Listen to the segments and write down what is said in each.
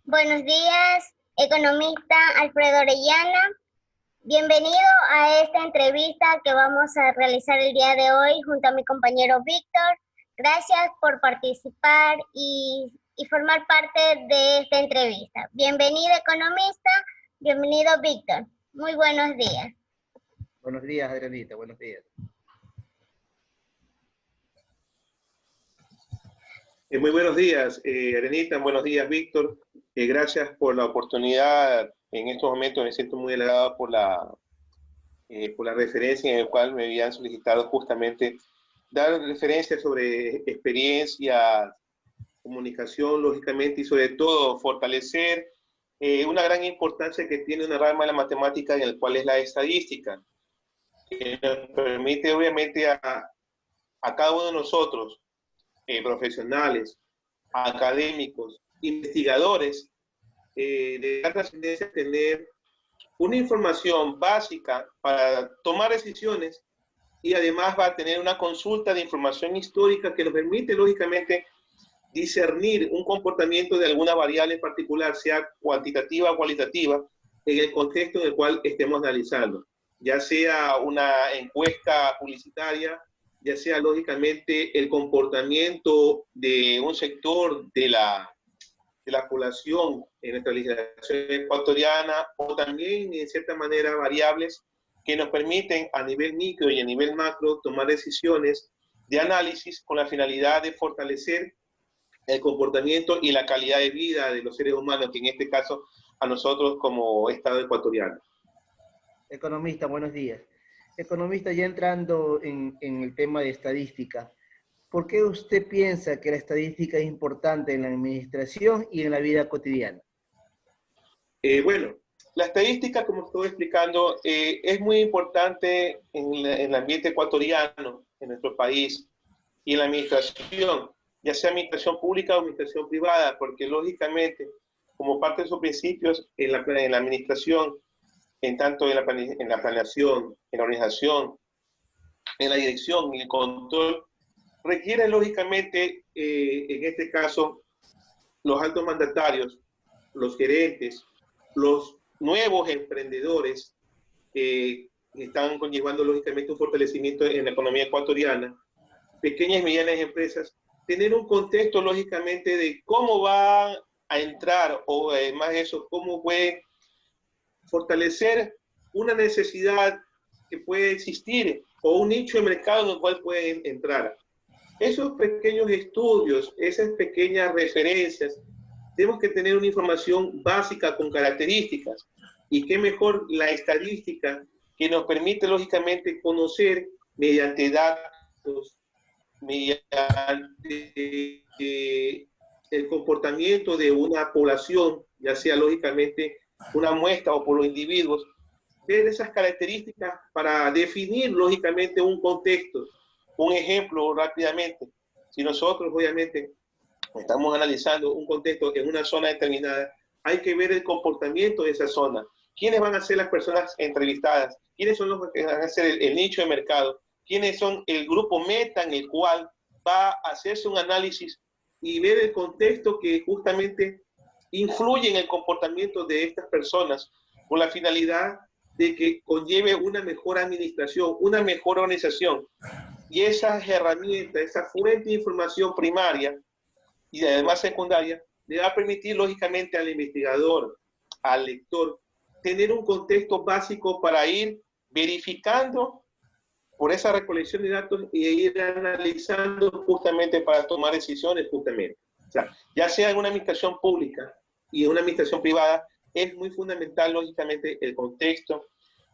Buenos días, economista Alfredo Orellana. Bienvenido a esta entrevista que vamos a realizar el día de hoy junto a mi compañero Víctor. Gracias por participar y formar parte de esta entrevista. Bienvenido, economista. Bienvenido, Víctor. Muy buenos días. Buenos días, Adrianita. Buenos días. Muy buenos días, Arenita. Buenos días, Víctor. Gracias por la oportunidad. En estos momentos me siento muy halagado por la referencia en la cual me habían solicitado justamente dar referencias sobre experiencia, comunicación, lógicamente, y sobre todo fortalecer una gran importancia que tiene una rama de la matemática en el cual es la estadística, que nos permite obviamente a cada uno de nosotros, profesionales, académicos, investigadores, de gran trascendencia, tener una información básica para tomar decisiones, y además va a tener una consulta de información histórica que nos permite lógicamente discernir un comportamiento de alguna variable en particular, sea cuantitativa o cualitativa, en el contexto en el cual estemos analizando, ya sea una encuesta publicitaria, ya sea lógicamente el comportamiento de un sector de la población en nuestra legislación ecuatoriana, o también en cierta manera variables que nos permiten a nivel micro y a nivel macro tomar decisiones de análisis con la finalidad de fortalecer el comportamiento y la calidad de vida de los seres humanos, que en este caso a nosotros como Estado ecuatoriano. Economista, buenos días. Economista, ya entrando en el tema de estadística, ¿por qué usted piensa que la estadística es importante en la administración y en la vida cotidiana? Bueno, la estadística, como estoy explicando, es muy importante en el ambiente ecuatoriano, en nuestro país, y en la administración, ya sea administración pública o administración privada, porque lógicamente, como parte de sus principios en la administración, en tanto en la planeación, en la organización, en la dirección y el control, requiere lógicamente, en este caso, los altos mandatarios, los gerentes, los nuevos emprendedores que están conllevando lógicamente un fortalecimiento en la economía ecuatoriana, pequeñas y medianas empresas, tener un contexto lógicamente de cómo va a entrar, o más eso, cómo puede fortalecer una necesidad que puede existir o un nicho de mercado en el cual pueden entrar. Esos pequeños estudios, esas pequeñas referencias, tenemos que tener una información básica con características, y qué mejor la estadística, que nos permite lógicamente conocer mediante datos, mediante el comportamiento de una población, ya sea lógicamente una muestra o por los individuos, ver esas características para definir lógicamente un contexto. Un ejemplo rápidamente: si nosotros obviamente estamos analizando un contexto en una zona determinada, hay que ver el comportamiento de esa zona. ¿Quiénes van a ser las personas entrevistadas? ¿Quiénes son los que van a ser el nicho de mercado? ¿Quiénes son el grupo meta en el cual va a hacerse un análisis y ver el contexto que justamente influye en el comportamiento de estas personas, con la finalidad de que conlleve una mejor administración, una mejor organización? Y esas herramientas, esa fuente de información primaria y además secundaria, le va a permitir lógicamente al investigador, al lector, tener un contexto básico para ir verificando por esa recolección de datos y ir analizando justamente para tomar decisiones justamente. O sea, ya sea en una administración pública y en una administración privada, es muy fundamental lógicamente el contexto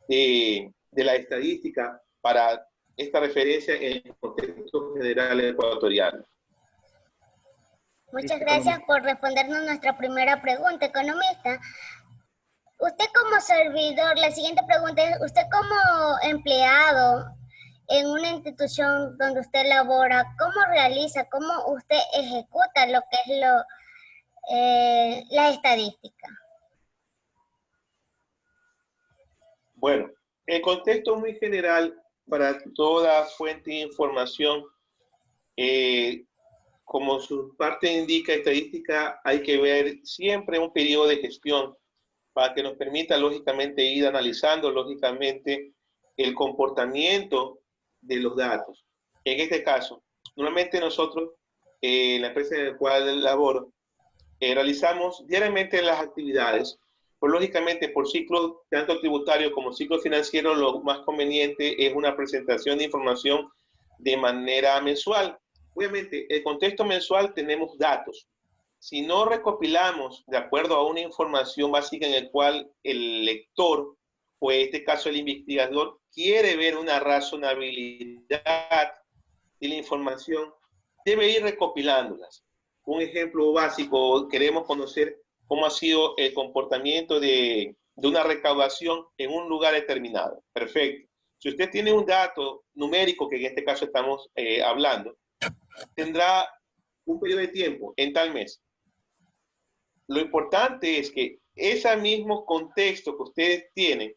de la estadística para esta referencia en el contexto general ecuatoriano. Muchas gracias por respondernos nuestra primera pregunta, economista. Usted como servidor, la siguiente pregunta es, usted como empleado en una institución donde usted labora, ¿cómo realiza, cómo usted ejecuta lo que es la estadística? Bueno, el contexto muy general para toda fuente de información como su parte indica estadística, hay que ver siempre un periodo de gestión para que nos permita, lógicamente, ir analizando, lógicamente, el comportamiento de los datos. En este caso, normalmente nosotros, en la empresa en la cual laboro, realizamos diariamente las actividades, pues lógicamente por ciclo, tanto tributario como ciclo financiero, lo más conveniente es una presentación de información de manera mensual. Obviamente, el contexto mensual tenemos datos. Si no recopilamos de acuerdo a una información básica en la cual el lector, o en este caso el investigador, quiere ver una razonabilidad de la información, debe ir recopilándolas. Un ejemplo básico, queremos conocer cómo ha sido el comportamiento de una recaudación en un lugar determinado. Perfecto. Si usted tiene un dato numérico, que en este caso estamos hablando, tendrá un periodo de tiempo en tal mes. Lo importante es que ese mismo contexto que ustedes tienen,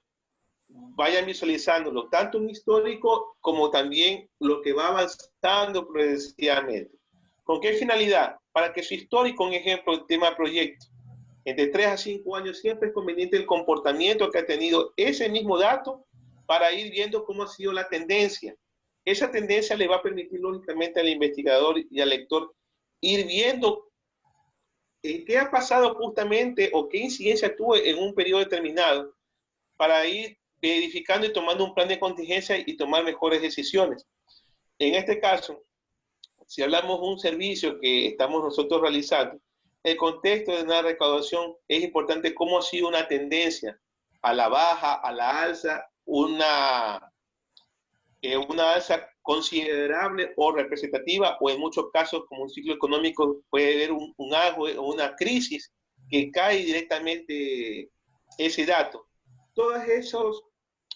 vayan visualizándolo, tanto un histórico como también lo que va avanzando progresivamente. ¿Con qué finalidad? Para que su histórico, un ejemplo, el tema proyecto, entre 3 a 5 años siempre es conveniente el comportamiento que ha tenido ese mismo dato para ir viendo cómo ha sido la tendencia. Esa tendencia le va a permitir lógicamente al investigador y al lector ir viendo qué ha pasado justamente o qué incidencia tuvo en un periodo determinado para ir verificando y tomando un plan de contingencia y tomar mejores decisiones. En este caso, si hablamos de un servicio que estamos nosotros realizando, el contexto de una recaudación es importante cómo ha sido una tendencia a la baja, a la alza, una alza considerable o representativa, o en muchos casos, como un ciclo económico, puede haber un auge o una crisis que cae directamente ese dato. Todos esos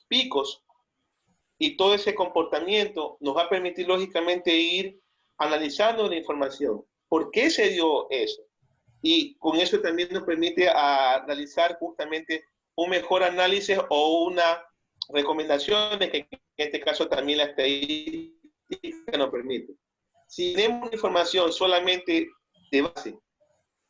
picos y todo ese comportamiento nos va a permitir lógicamente ir analizando la información. ¿Por qué se dio eso? Y con eso también nos permite realizar justamente un mejor análisis o una recomendaciones que en este caso también la estadística nos permite. Si tenemos información solamente de base,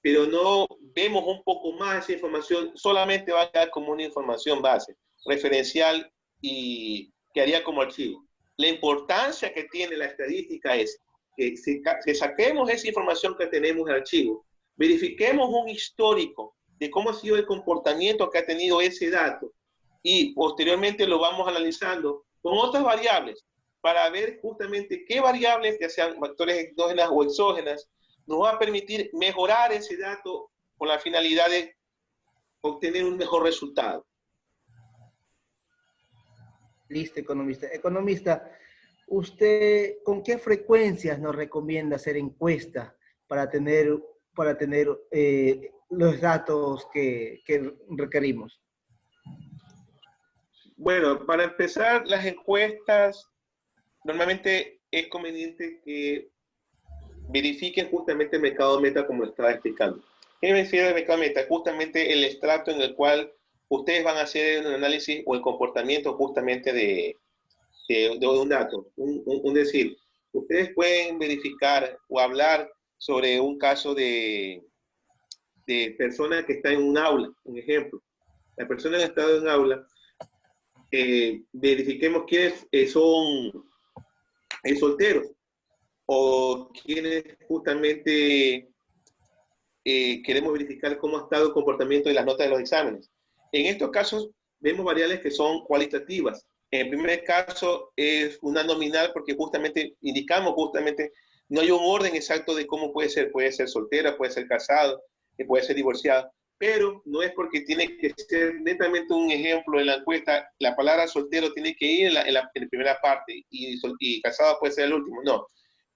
pero no vemos un poco más esa información, solamente va a quedar como una información base, referencial y quedaría como archivo. La importancia que tiene la estadística es que si saquemos esa información que tenemos en archivo, verifiquemos un histórico de cómo ha sido el comportamiento que ha tenido ese dato y posteriormente lo vamos analizando con otras variables para ver justamente qué variables, ya sean factores endógenas o exógenas, nos va a permitir mejorar ese dato con la finalidad de obtener un mejor resultado. Listo, economista. Economista, ¿usted con qué frecuencias nos recomienda hacer encuestas para tener los datos que requerimos? Bueno, para empezar, las encuestas, normalmente es conveniente que verifiquen justamente el mercado meta como lo estaba explicando. ¿Qué me refiero al mercado meta? Justamente el estrato en el cual ustedes van a hacer un análisis o el comportamiento justamente de un dato. Un decir, ustedes pueden verificar o hablar sobre un caso de persona que está en un aula, un ejemplo. La persona que está en un aula, verifiquemos quiénes son solteros o quienes justamente queremos verificar cómo ha estado el comportamiento de las notas de los exámenes. En estos casos vemos variables que son cualitativas. En el primer caso es una nominal porque justamente indicamos no hay un orden exacto de cómo puede ser soltera, puede ser casado, puede ser divorciado, pero no es porque tiene que ser netamente un ejemplo en la encuesta, la palabra soltero tiene que ir en la primera parte y casado puede ser el último, no.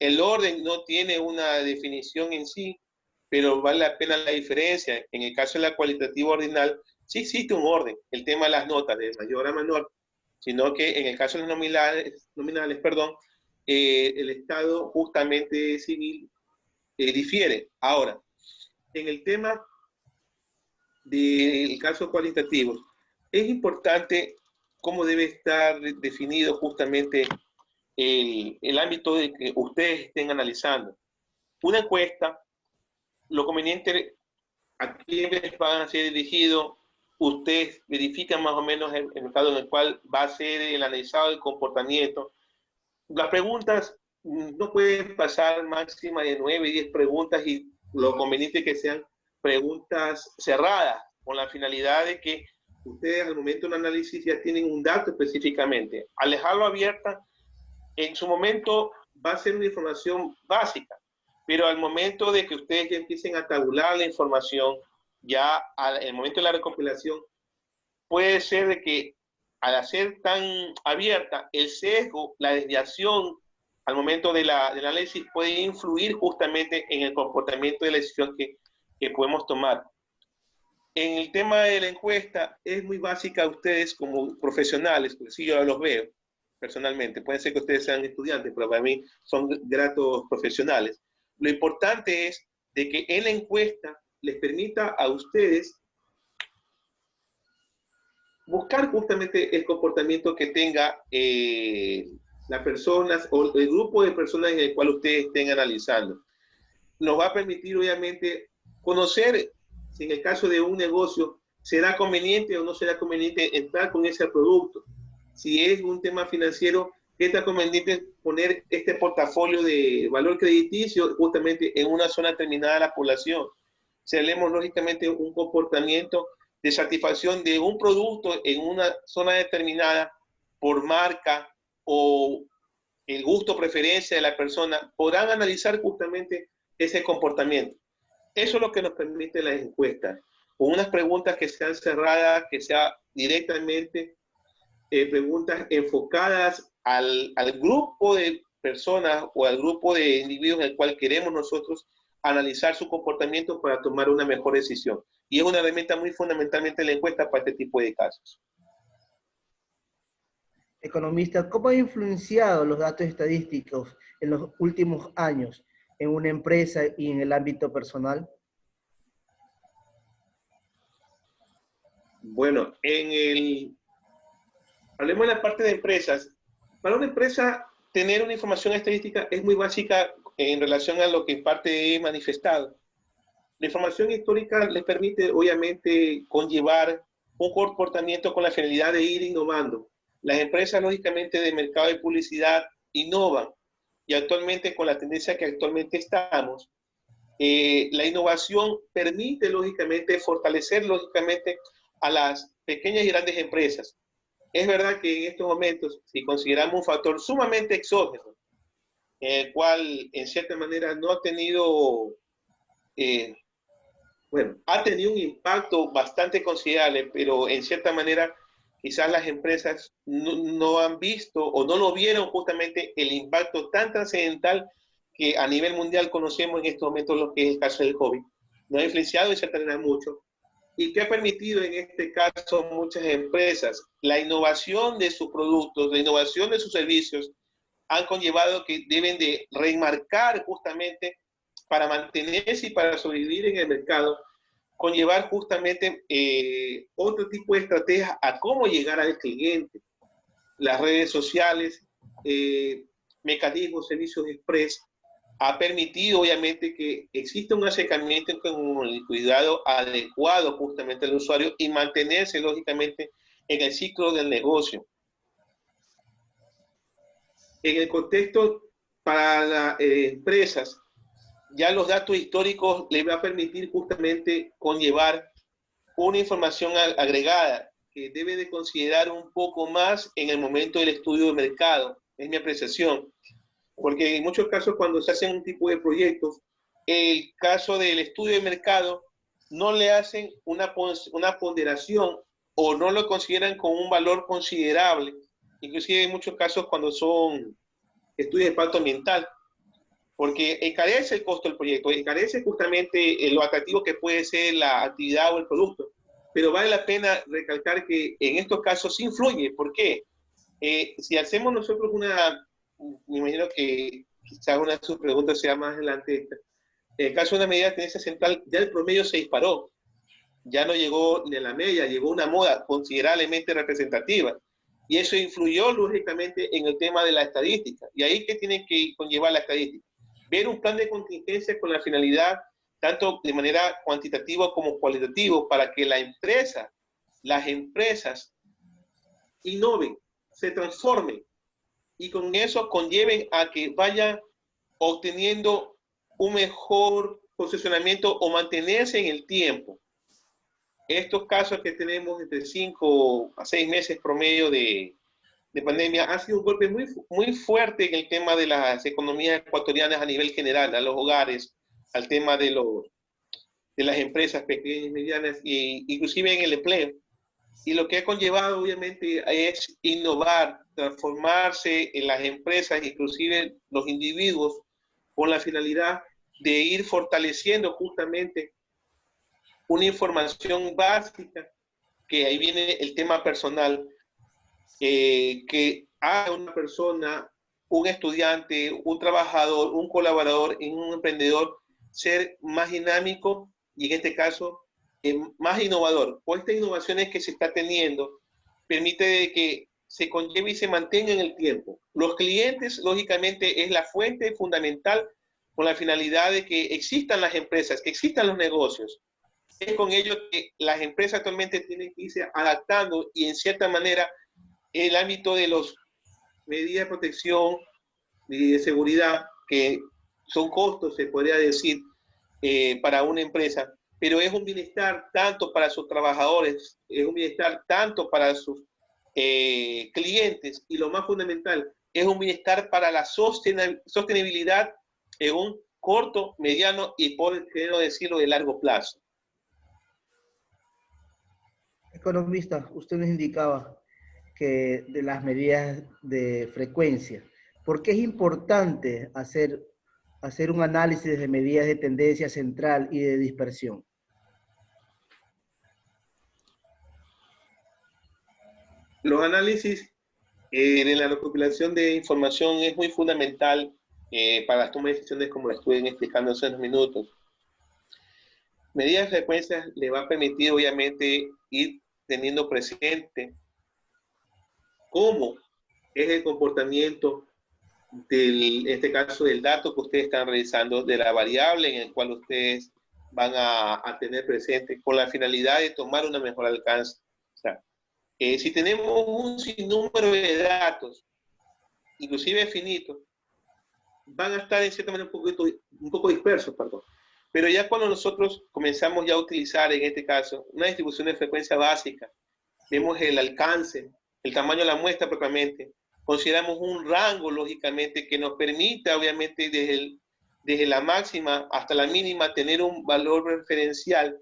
El orden no tiene una definición en sí, pero vale la pena la diferencia. En el caso de la cualitativa ordinal, sí existe un orden, el tema de las notas de mayor a menor, sino que en el caso de los nominales, el estado justamente civil difiere. Ahora, en el tema del caso cualitativo, es importante cómo debe estar definido justamente el ámbito de que ustedes estén analizando. una encuesta, lo conveniente a quiénes van a ser dirigidos, ustedes verifican más o menos el mercado en el cual va a ser el analizado el comportamiento. Las preguntas no pueden pasar máxima de 9, 10 preguntas y lo conveniente es que sean preguntas cerradas con la finalidad de que ustedes al momento del análisis ya tienen un dato específicamente. Al dejarlo abierta, en su momento va a ser una información básica, pero al momento de que ustedes ya empiecen a tabular la información, ya en el momento de la recopilación, puede ser de que al hacer tan abierta, el sesgo, la desviación al momento del análisis puede influir justamente en el comportamiento de la decisión que podemos tomar. En el tema de la encuesta, es muy básica. Ustedes como profesionales, pues sí, yo los veo personalmente, puede ser que ustedes sean estudiantes, pero para mí son gratos profesionales. Lo importante es de que en la encuesta les permita a ustedes buscar justamente el comportamiento que tenga las personas o el grupo de personas en el cual ustedes estén analizando. Nos va a permitir, obviamente, conocer si en el caso de un negocio será conveniente o no será conveniente entrar con ese producto. Si es un tema financiero, ¿qué está conveniente poner este portafolio de valor crediticio justamente en una zona determinada de la población? Si hablemos lógicamente un comportamiento de satisfacción de un producto en una zona determinada por marca o el gusto o preferencia de la persona, podrán analizar justamente ese comportamiento. Eso es lo que nos permite las encuestas, con unas preguntas que sean cerradas, que sean directamente preguntas enfocadas al grupo de personas o al grupo de individuos en el cual queremos nosotros analizar su comportamiento para tomar una mejor decisión. Y es una herramienta muy fundamentalmente la encuesta para este tipo de casos. Economista, ¿cómo ha influenciado los datos estadísticos en los últimos años en una empresa y en el ámbito personal? Bueno, hablemos de la parte de empresas. Para una empresa, tener una información estadística es muy básica en relación a lo que en parte he manifestado. La información histórica les permite, obviamente, conllevar un comportamiento con la finalidad de ir innovando. Las empresas, lógicamente, de mercado de publicidad innovan y actualmente, con la tendencia que actualmente estamos, la innovación permite, lógicamente, fortalecer, lógicamente, a las pequeñas y grandes empresas. Es verdad que en estos momentos, si consideramos un factor sumamente exógeno, el cual en cierta manera no ha tenido, ha tenido un impacto bastante considerable, pero en cierta manera quizás las empresas no han visto o no lo vieron justamente el impacto tan trascendental que a nivel mundial conocemos en estos momentos lo que es el caso del COVID. Nos ha influenciado en cierta manera mucho. ¿Y qué ha permitido en este caso muchas empresas? La innovación de sus productos, la innovación de sus servicios han conllevado que deben de remarcar justamente para mantenerse y para sobrevivir en el mercado, conllevar justamente otro tipo de estrategias a cómo llegar al cliente. Las redes sociales, mecanismos, servicios express, ha permitido obviamente que exista un acercamiento con el cuidado adecuado justamente al usuario y mantenerse lógicamente en el ciclo del negocio. En el contexto para las empresas, ya los datos históricos les va a permitir justamente conllevar una información agregada que debe de considerar un poco más en el momento del estudio de mercado, es mi apreciación. Porque en muchos casos cuando se hacen un tipo de proyectos, el caso del estudio de mercado no le hacen una ponderación o no lo consideran con un valor considerable, inclusive en muchos casos cuando son estudios de impacto ambiental, porque encarece el costo del proyecto, encarece justamente lo atractivo que puede ser la actividad o el producto, pero vale la pena recalcar que en estos casos sí influye. ¿Por qué? Si hacemos nosotros me imagino que quizás una de sus preguntas sea más adelante esta. En el caso de una medida de tendencia central, ya el promedio se disparó. Ya no llegó ni a la media, llegó una moda considerablemente representativa. Y eso influyó, lógicamente, en el tema de la estadística. Y ahí, ¿qué tiene que conllevar la estadística? ver un plan de contingencia con la finalidad, tanto de manera cuantitativa como cualitativa, para que las empresas innoven, se transformen y con eso conlleven a que vayan obteniendo un mejor posicionamiento o mantenerse en el tiempo. Estos casos que tenemos entre 5 a 6 meses promedio de pandemia ha sido un golpe muy fuerte en el tema de las economías ecuatorianas a nivel general, a los hogares, al tema de las empresas pequeñas y medianas, e inclusive en el empleo. Y lo que ha conllevado, obviamente, es innovar, transformarse en las empresas, inclusive los individuos, con la finalidad de ir fortaleciendo justamente una información básica, que ahí viene el tema personal, que a una persona, un estudiante, un trabajador, un colaborador, un emprendedor, ser más dinámico y en este caso más innovador. Por estas innovaciones que se está teniendo, permite que se conlleve y se mantenga en el tiempo. Los clientes, lógicamente, es la fuente fundamental con la finalidad de que existan las empresas, que existan los negocios. Es con ello que las empresas actualmente tienen que irse adaptando y en cierta manera el ámbito de las medidas de protección y de seguridad, que son costos, se podría decir, para una empresa, pero es un bienestar tanto para sus trabajadores, es un bienestar tanto para sus clientes y lo más fundamental, es un bienestar para la sostenibilidad en un corto, mediano y, por qué no decirlo, de largo plazo. Economista, usted nos indicaba que de las medidas de frecuencia, ¿por qué es importante hacer un análisis de medidas de tendencia central y de dispersión? Los análisis de la recopilación de información es muy fundamental para las tomas de decisiones, como la estuve explicando hace unos minutos. Medidas de frecuencia le va a permitir, obviamente, ir teniendo presente cómo es el comportamiento en este caso, del dato que ustedes están realizando, de la variable en el cual ustedes van a tener presente, con la finalidad de tomar una mejor alcance. O sea, si tenemos un sinnúmero de datos, inclusive finitos, van a estar en cierta manera un poco dispersos, perdón. Pero ya cuando nosotros comenzamos ya a utilizar, en este caso, una distribución de frecuencia básica, vemos el alcance, el tamaño de la muestra propiamente, consideramos un rango, lógicamente, que nos permita, obviamente, desde la máxima hasta la mínima, tener un valor referencial,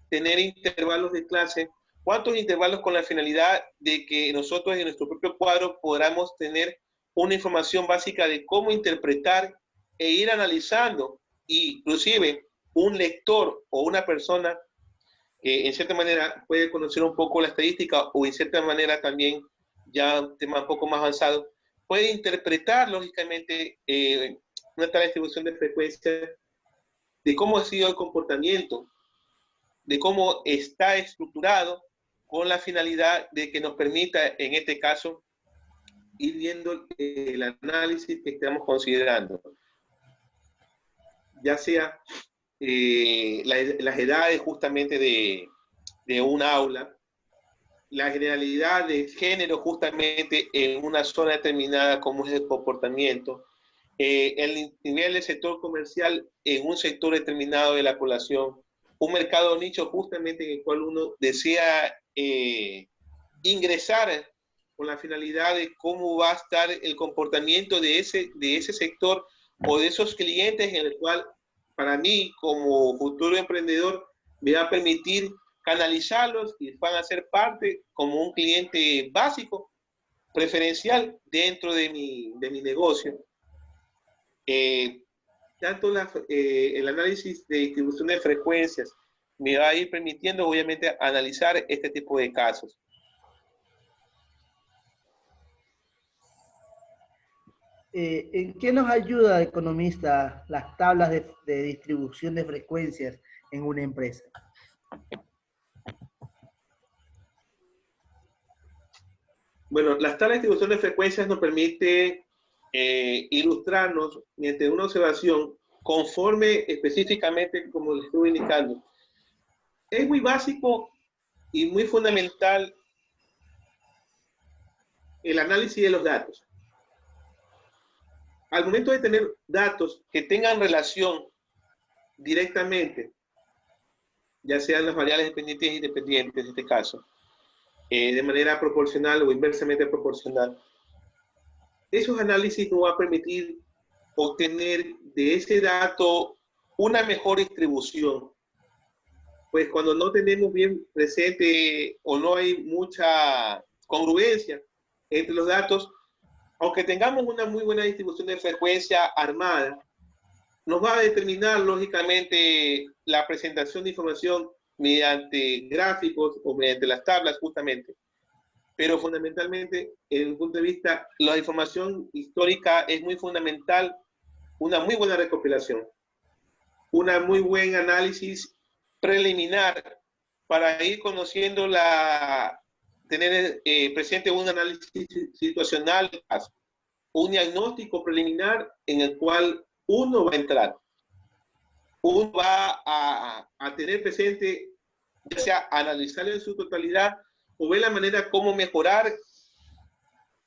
tener intervalos de clase. ¿Cuántos intervalos con la finalidad de que nosotros en nuestro propio cuadro podamos tener una información básica de cómo interpretar e ir analizando? Inclusive, un lector o una persona que en cierta manera puede conocer un poco la estadística o en cierta manera también ya un tema un poco más avanzado, puede interpretar lógicamente una tal distribución de frecuencia de cómo ha sido el comportamiento, de cómo está estructurado con la finalidad de que nos permita, en este caso, ir viendo el análisis que estamos considerando. Ya sea las edades justamente de un aula, la generalidad de género justamente en una zona determinada, como es el comportamiento, el nivel del sector comercial en un sector determinado de la población, un mercado nicho justamente en el cual uno desea ingresar con la finalidad de cómo va a estar el comportamiento de ese sector o de esos clientes, en el cual para mí como futuro emprendedor me va a permitir canalizarlos y van a ser parte como un cliente básico, preferencial dentro de mi negocio. Tanto el análisis de distribución de frecuencias me va a ir permitiendo, obviamente, analizar este tipo de casos. ¿En qué nos ayuda, economista, las tablas de distribución de frecuencias en una empresa? Bueno, las tablas de distribución de frecuencias nos permite ilustrarnos mediante una observación conforme específicamente como les estuve indicando. Es muy básico y muy fundamental el análisis de los datos. Al momento de tener datos que tengan relación directamente, ya sean las variables dependientes e independientes en este caso, de manera proporcional o inversamente proporcional, esos análisis nos va a permitir obtener de ese dato una mejor distribución. Pues cuando no tenemos bien presente o no hay mucha congruencia entre los datos, aunque tengamos una muy buena distribución de frecuencia armada, nos va a determinar lógicamente la presentación de información mediante gráficos o mediante las tablas justamente. Pero fundamentalmente, desde el punto de vista, la información histórica es muy fundamental, una muy buena recopilación, una muy buen análisis preliminar para ir conociendo tener presente un análisis situacional, un diagnóstico preliminar en el cual uno va a entrar. Uno va a tener presente, ya sea analizarlo en su totalidad o ver la manera cómo mejorar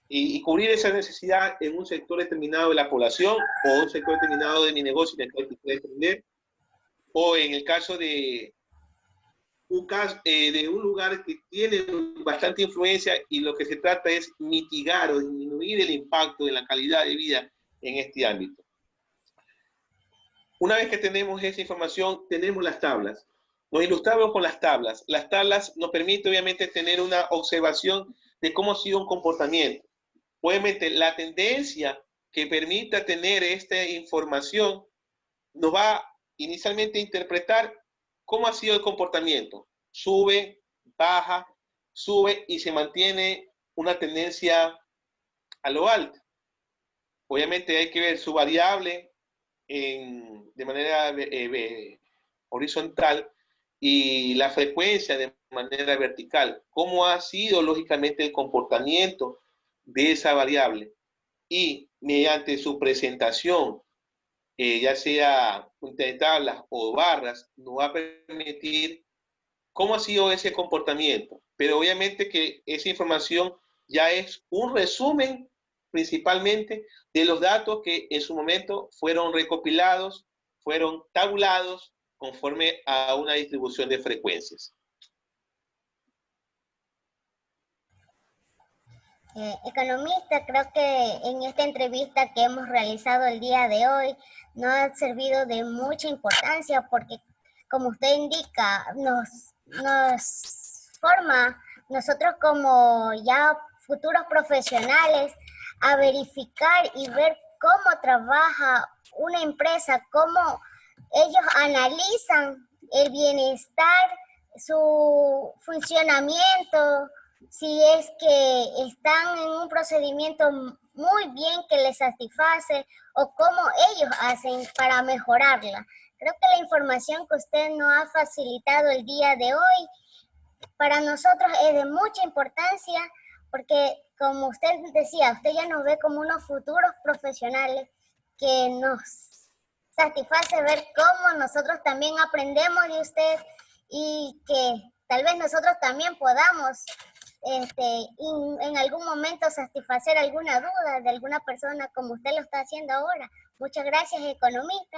y cubrir esa necesidad en un sector determinado de la población o un sector determinado de mi negocio en el cual quiero emprender, o en el caso de un lugar que tiene bastante influencia y lo que se trata es mitigar o disminuir el impacto de la calidad de vida en este ámbito. Una vez que tenemos esa información, tenemos las tablas. Nos ilustramos con las tablas. Las tablas nos permiten obviamente tener una observación de cómo ha sido un comportamiento. Obviamente la tendencia que permita tener esta información nos va inicialmente a interpretar cómo ha sido el comportamiento. Sube, baja, sube y se mantiene una tendencia a lo alto. Obviamente hay que ver su variable de manera horizontal y la frecuencia de manera vertical. Cómo ha sido lógicamente el comportamiento de esa variable y mediante su presentación, ya sea de tablas o barras, nos va a permitir cómo ha sido ese comportamiento. Pero obviamente que esa información ya es un resumen principalmente de los datos que en su momento fueron recopilados, fueron tabulados conforme a una distribución de frecuencias. Economista, creo que en esta entrevista que hemos realizado el día de hoy nos ha servido de mucha importancia porque, como usted indica, nos forma nosotros como ya futuros profesionales a verificar y ver cómo trabaja una empresa, cómo ellos analizan el bienestar, su funcionamiento, si es que están en un procedimiento muy bien que les satisface o cómo ellos hacen para mejorarla. Creo que la información que usted nos ha facilitado el día de hoy para nosotros es de mucha importancia porque, como usted decía, usted ya nos ve como unos futuros profesionales que nos satisface ver cómo nosotros también aprendemos de usted y que tal vez nosotros también podamos en algún momento satisfacer alguna duda de alguna persona como usted lo está haciendo ahora. Muchas gracias, economista,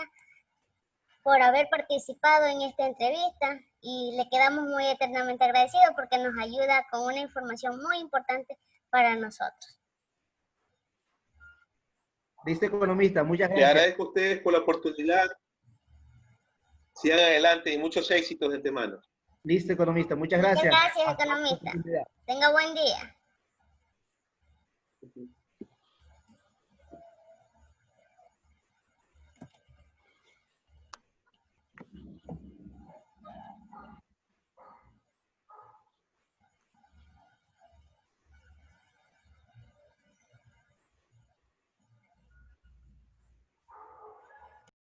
por haber participado en esta entrevista y le quedamos muy eternamente agradecidos porque nos ayuda con una información muy importante para nosotros. Listo, economista, muchas Le gracias. agradezco a ustedes por la oportunidad. Sigan adelante y muchos éxitos de antemano. Listo, economista, muchas gracias. Muchas gracias, economista. Tenga buen día.